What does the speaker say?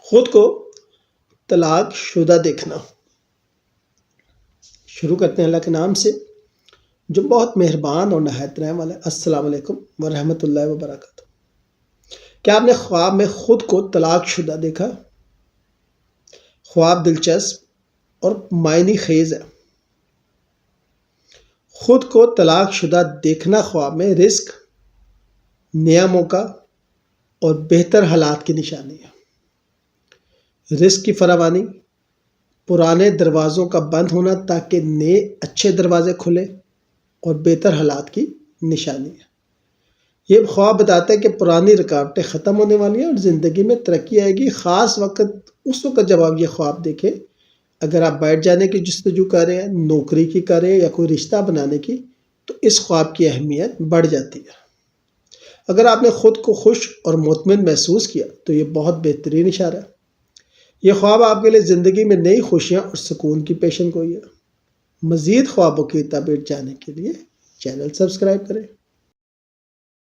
خود کو طلاق شدہ دیکھنا۔ شروع کرتے ہیں اللہ کے نام سے جو بہت مہربان اور نہایت رحم والا ہے۔ السلام علیکم ورحمۃ اللہ وبرکاتہ۔ کیا آپ نے خواب میں خود کو طلاق شدہ دیکھا؟ خواب دلچسپ اور معنی خیز ہے۔ خود کو طلاق شدہ دیکھنا خواب میں رزق، نیا موقع اور بہتر حالات کی نشانی ہے۔ رزق کی فراوانی، پرانے دروازوں کا بند ہونا تاکہ نئے اچھے دروازے کھلے اور بہتر حالات کی نشانی ہے۔ یہ خواب بتاتا ہے کہ پرانی رکاوٹیں ختم ہونے والی ہیں اور زندگی میں ترقی آئے گی۔ خاص اس وقت جب آپ یہ خواب دیکھیں اگر آپ بیٹھ جانے کی جستجو کر رہے ہیں، نوکری کی کر رہے ہیں یا کوئی رشتہ بنانے کی، تو اس خواب کی اہمیت بڑھ جاتی ہے۔ اگر آپ نے خود کو خوش اور مطمئن محسوس کیا تو یہ بہت بہترین اشارہ ہے۔ یہ خواب آپ کے لیے زندگی میں نئی خوشیاں اور سکون کی پیشن گوئی ہے۔ مزید خوابوں کی تعبیر جاننے کے لیے چینل سبسکرائب کریں۔